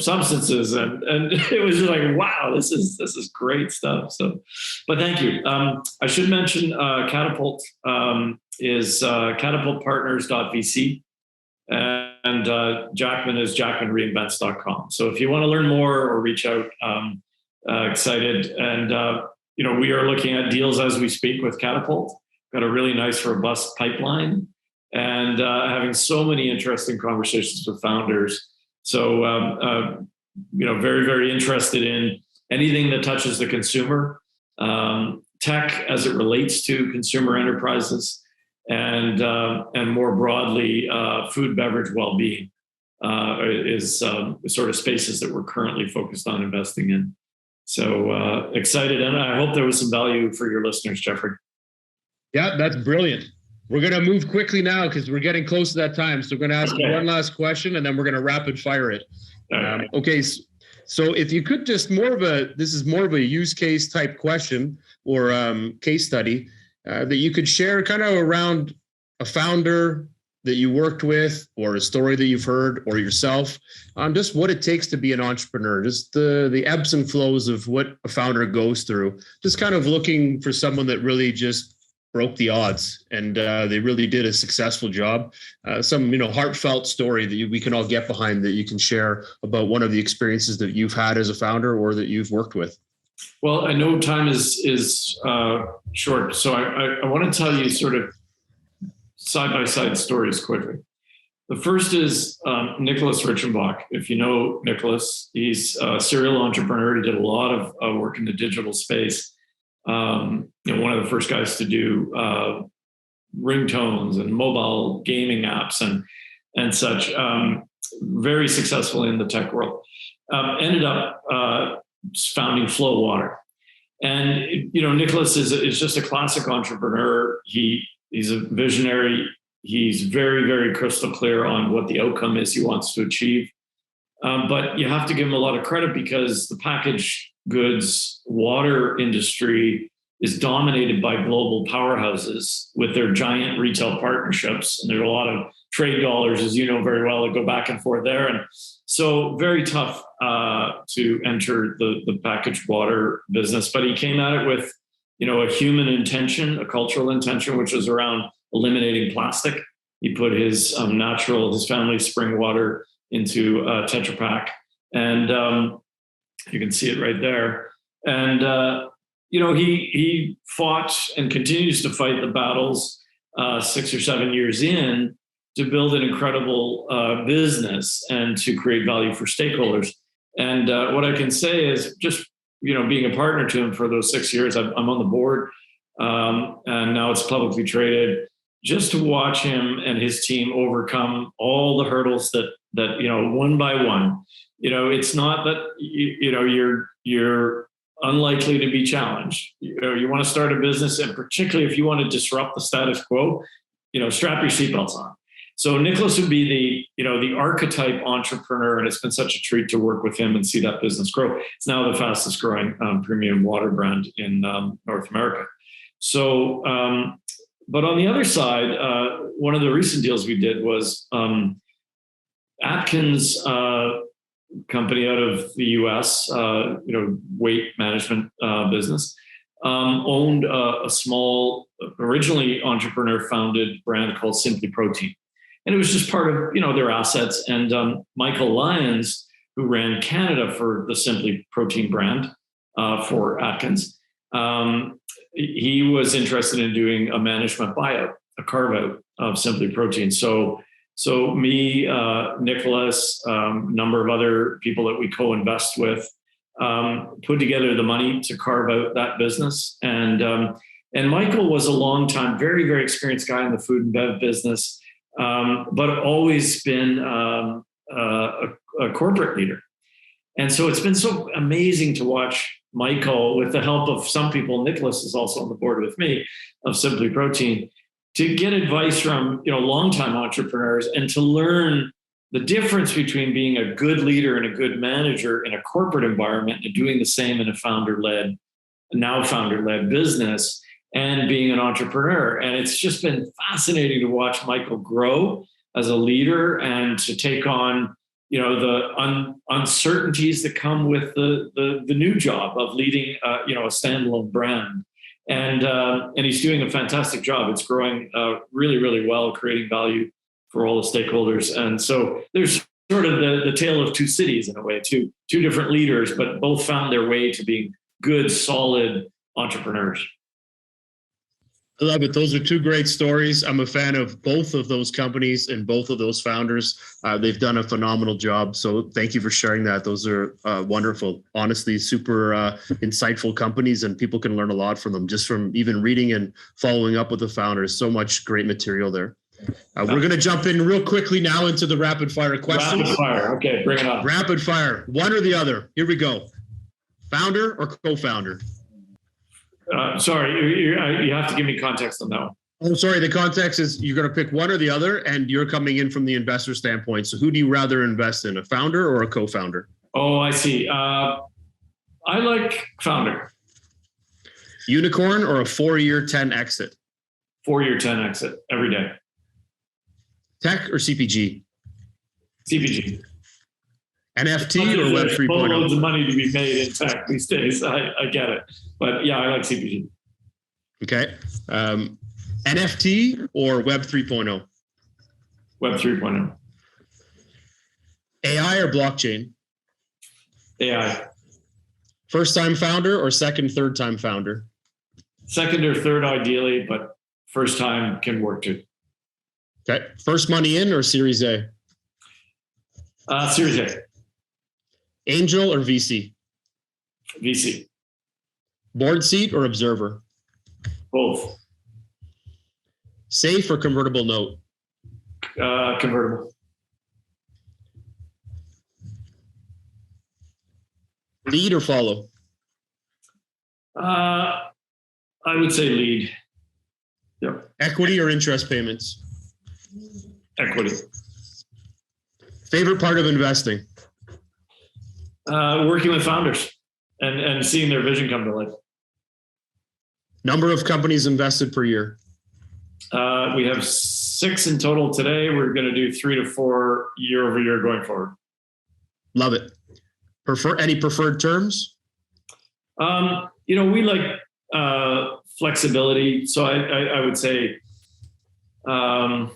substances, and it was just like, wow, this is great stuff. So, but thank you. I should mention Catapult is catapultpartners.vc, and Jackman is jackmanreinvents.com. So if you want to learn more or reach out, excited. And we are looking at deals as we speak with Catapult. Got a really nice, robust pipeline, and having so many interesting conversations with founders. So, very, very interested in anything that touches the consumer, tech as it relates to consumer enterprises, and more broadly, food, beverage, well-being is sort of spaces that we're currently focused on investing in. So excited, and I hope there was some value for your listeners, Jeffrey. Yeah, that's brilliant. We're going to move quickly now because we're getting close to that time. So we're going to ask you one last question, and then we're going to rapid fire it. Okay, so if you could just this is more of a use case type question or case study that you could share kind of around a founder that you worked with, or a story that you've heard, or yourself, just what it takes to be an entrepreneur, just the ebbs and flows of what a founder goes through, just kind of looking for someone that really just broke the odds and they really did a successful job. Some, heartfelt story that we can all get behind that you can share about one of the experiences that you've had as a founder or that you've worked with. Well, I know time is short, so I want to tell you sort of side-by-side stories quickly. The first is Nicholas Richenbach. If you know Nicholas, he's a serial entrepreneur. He did a lot of work in the digital space. One of the first guys to do ringtones and mobile gaming apps and such. Very successful in the tech world. Ended up founding Flow Water. And Nicholas is just a classic entrepreneur. He's a visionary. He's very, very crystal clear on what the outcome is he wants to achieve. But you have to give him a lot of credit because the packaged goods water industry is dominated by global powerhouses with their giant retail partnerships. And there are a lot of trade dollars, as you know very well, that go back and forth there. And so very tough to enter the packaged water business. But he came at it with a human intention, a cultural intention, which was around eliminating plastic. He put his family's spring water into Tetra Pak, and you can see it right there. And he fought and continues to fight the battles 6 or 7 years in to build an incredible business and to create value for stakeholders. And what I can say is just being a partner to him for those 6 years, I'm on the board, and now it's publicly traded. Just to watch him and his team overcome all the hurdles that one by one. It's not that you're unlikely to be challenged. You want to start a business, and particularly if you want to disrupt the status quo, strap your seatbelts on. So Nicholas would be the archetype entrepreneur, and it's been such a treat to work with him and see that business grow. It's now the fastest growing premium water brand in North America. So, but on the other side, one of the recent deals we did was Atkins company out of the US, weight management business, owned a small, originally entrepreneur-founded brand called Simply Protein. And it was just part of, their assets. And Michael Lyons, who ran Canada for the Simply Protein brand for Atkins, he was interested in doing a management buyout, a carve-out of Simply Protein. So me, Nicholas, a number of other people that we co-invest with, put together the money to carve out that business. And Michael was a long time, very, very experienced guy in the food and bev business. but always been a corporate leader. And so it's been so amazing to watch Michael, with the help of some people, Nicholas is also on the board with me, of Simply Protein, to get advice from, longtime entrepreneurs and to learn the difference between being a good leader and a good manager in a corporate environment and doing the same in a founder-led business and being an entrepreneur. And it's just been fascinating to watch Michael grow as a leader and to take on the uncertainties that come with the new job of leading a standalone brand, and he's doing a fantastic job. It's growing really, really well, creating value for all the stakeholders. And so there's sort of the tale of two cities in a way, two different leaders, but both found their way to being good, solid entrepreneurs. I love it. Those are two great stories. I'm a fan of both of those companies and both of those founders. They've done a phenomenal job. So thank you for sharing that. Those are wonderful, honestly, super insightful companies, and people can learn a lot from them just from even reading and following up with the founders. So much great material there. We're going to jump in real quickly now into the rapid fire questions. Rapid fire. Okay, bring it on. Rapid fire. One or the other. Here we go. Founder or co-founder? Sorry, you have to give me context on that one. Oh, sorry. The context is you're going to pick one or the other, and you're coming in from the investor standpoint. So who do you rather invest in, a founder or a co-founder? Oh, I see. I like founder. Unicorn or a 4-year 10 exit? 4-year 10 exit every day. Tech or CPG? CPG. NFT or Web 3.0? Loads of money to be made in tech these days. I get it. But yeah, I like CPG. Okay. NFT or Web 3.0? Web 3.0. AI or blockchain? AI. First time founder or second, third time founder? Second or third ideally, but first time can work too. Okay. First money in or Series A? Series A. Angel or VC? VC. Board seat or observer? Both. Safe or convertible note? Convertible. Lead or follow? I would say lead. Yep. Equity or interest payments? Equity. Favorite part of investing? Working with founders and seeing their vision come to life. Number of companies invested per year? We have 6 in total today. We're going to do 3 to 4 year over year going forward. Love it. Any preferred terms? We like flexibility. So I would say, I'll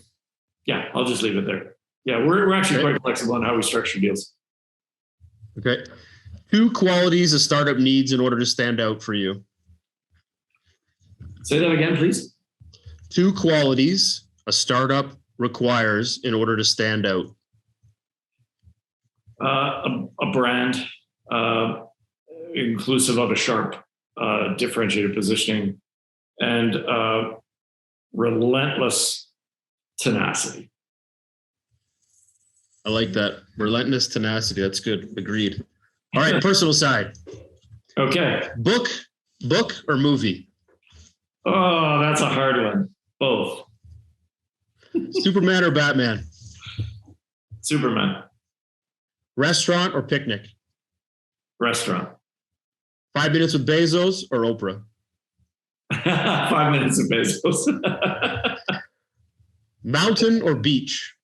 just leave it there. Yeah, we're actually quite flexible on how we structure deals. Okay. 2 qualities a startup needs in order to stand out for you. Say that again, please. 2 qualities a startup requires in order to stand out. A brand, inclusive of a sharp, differentiated positioning, and relentless tenacity. I like that. Relentless tenacity. That's good. Agreed. All right. Personal side. Okay. Book or movie? Oh, that's a hard one. Both. Superman or Batman? Superman. Restaurant or picnic? Restaurant. 5 minutes with Bezos or Oprah? 5 minutes with Bezos. Mountain or beach?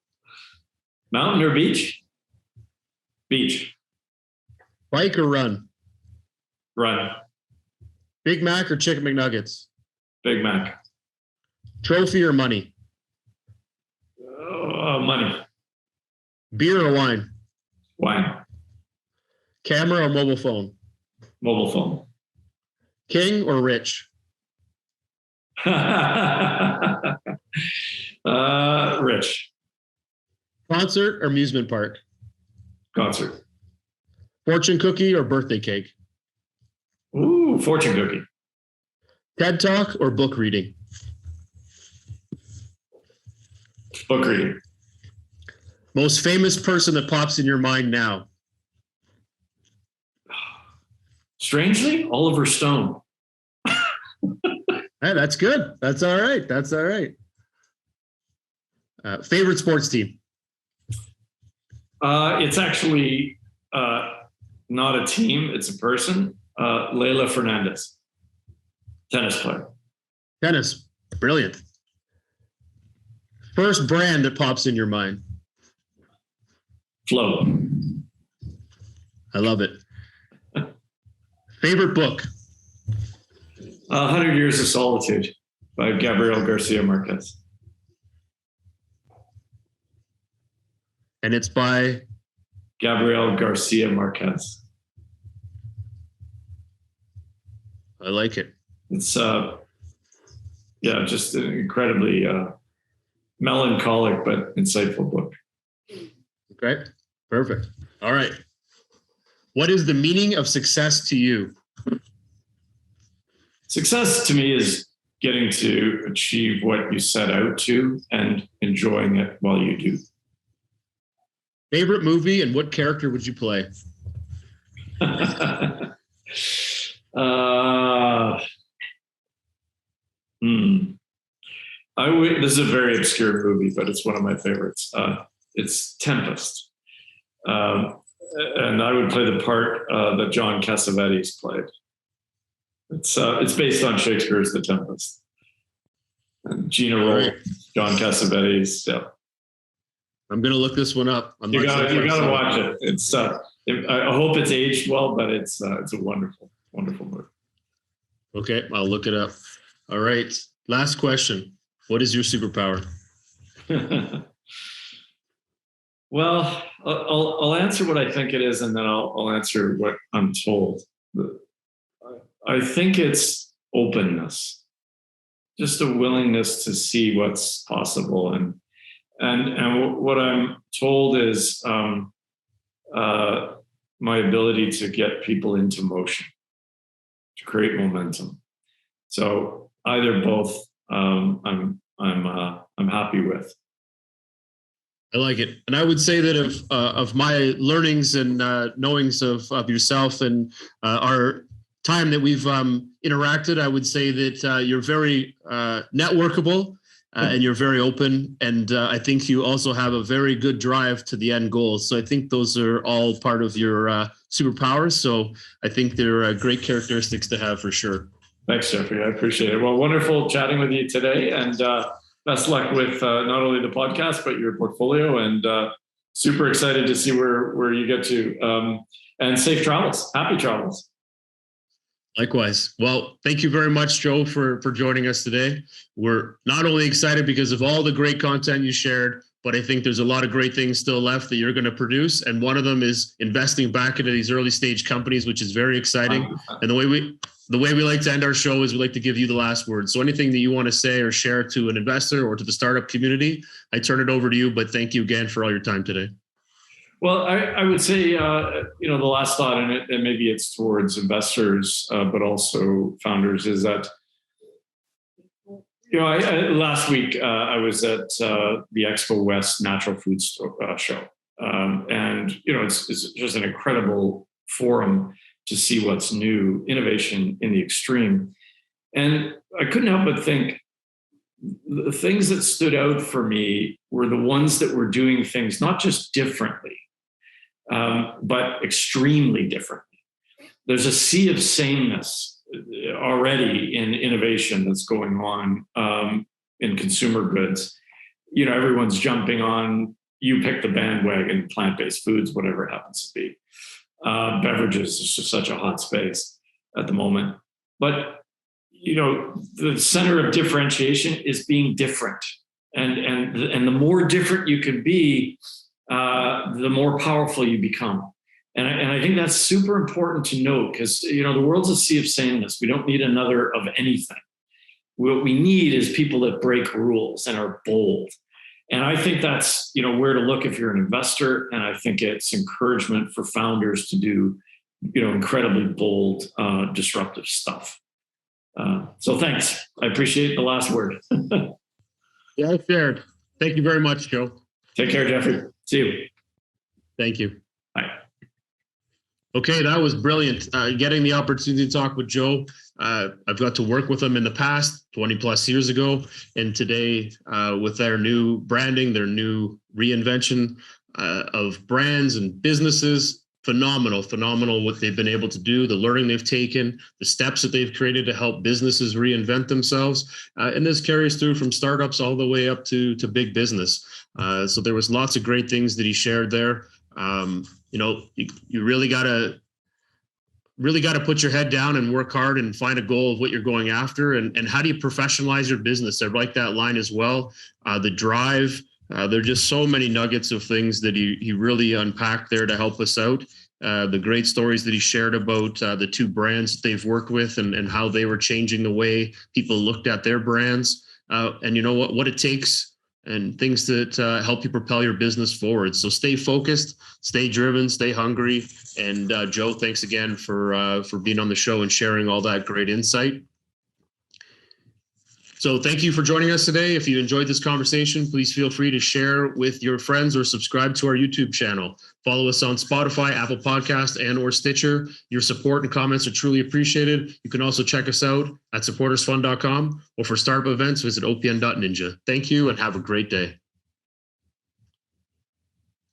Mountain or beach? Beach. Bike or run? Run. Big Mac or Chicken McNuggets? Big Mac. Trophy or money? Money. Beer or wine? Wine. Camera or mobile phone? Mobile phone. King or rich? Rich. Concert or amusement park? Concert. Fortune cookie or birthday cake? Ooh, fortune cookie. TED Talk or book reading? Book reading. Most famous person that pops in your mind now? Strangely, Oliver Stone. Hey, that's good. That's all right. That's all right. Favorite sports team? It's actually not a team. It's a person. Leila Fernandez, tennis player. Tennis. Brilliant. First brand that pops in your mind? Flow. I love it. Favorite book? 100 Years of Solitude by Gabriel Garcia Marquez. And it's by? Gabriel Garcia Marquez. I like it. It's just an incredibly melancholic but insightful book. Okay, perfect. All right. What is the meaning of success to you? Success to me is getting to achieve what you set out to and enjoying it while you do. Favorite movie and what character would you play? This is a very obscure movie, but it's one of my favorites. It's Tempest. And I would play the part that John Cassavetes played. It's based on Shakespeare's The Tempest. And Gina Roll, John Cassavetes. Yeah. I'm going to look this one up. You got to watch it. It's I hope it's aged well, but it's a wonderful, wonderful movie. Okay, I'll look it up. All right. Last question. What is your superpower? Well, I'll answer what I think it is, and then I'll answer what I'm told. I think it's openness, just a willingness to see what's possible, and what I'm told is my ability to get people into motion, to create momentum. So either both, I'm happy with. I like it. And I would say that of my learnings and knowings of yourself and our time that we've interacted, I would say that you're very networkable and you're very open. And I think you also have a very good drive to the end goal. So I think those are all part of your superpowers. So I think they're great characteristics to have for sure. Thanks, Jeffrey. I appreciate it. Well, wonderful chatting with you today. And best luck with not only the podcast, but your portfolio, and super excited to see where you get to, and safe travels, happy travels. Likewise. Well, thank you very much, Joe, for joining us today. We're not only excited because of all the great content you shared, but I think there's a lot of great things still left that you're going to produce. And one of them is investing back into these early stage companies, which is very exciting. And the way we like to end our show is we like to give you the last word. So anything that you want to say or share to an investor or to the startup community, I turn it over to you. But thank you again for all your time today. Well, I would say, the last thought in it, and maybe it's towards investors, but also founders, is that, last week I was at the Expo West Natural Food Show. And it's just an incredible forum to see what's new, innovation in the extreme. And I couldn't help but think the things that stood out for me were the ones that were doing things not just differently, but extremely differently. There's a sea of sameness already in innovation that's going on in consumer goods. Everyone's jumping on, you pick the bandwagon, plant-based foods, whatever it happens to be. Beverages is just such a hot space at the moment. But, the center of differentiation is being different. And the more different you can be, the more powerful you become. And I think that's super important to note, because, the world's a sea of sameness. We don't need another of anything. What we need is people that break rules and are bold. And I think that's, where to look if you're an investor. And I think it's encouragement for founders to do, incredibly bold, disruptive stuff. So thanks. I appreciate the last word. Yeah, I shared. Thank you very much, Joe. Take care, Jeffrey. See you. Thank you. Bye. Okay, that was brilliant. Getting the opportunity to talk with Joe. I've got to work with him in the past, 20 plus years ago, and today with their new branding, their new reinvention of brands and businesses. Phenomenal what they've been able to do, the learning they've taken, the steps that they've created to help businesses reinvent themselves. And this carries through from startups all the way up to big business. So there was lots of great things that he shared there. You really got to put your head down and work hard and find a goal of what you're going after. And how do you professionalize your business? I like that line as well. The drive. There are just so many nuggets of things that he really unpacked there to help us out. The great stories that he shared about the two brands that they've worked with and how they were changing the way people looked at their brands. And you know what it takes and things that help you propel your business forward. So stay focused, stay driven, stay hungry. And Joe, thanks again for being on the show and sharing all that great insight. So thank you for joining us today. If you enjoyed this conversation, please feel free to share with your friends or subscribe to our YouTube channel. Follow us on Spotify, Apple Podcasts, and or Stitcher. Your support and comments are truly appreciated. You can also check us out at supportersfund.com, or for startup events, visit opn.ninja. Thank you and have a great day.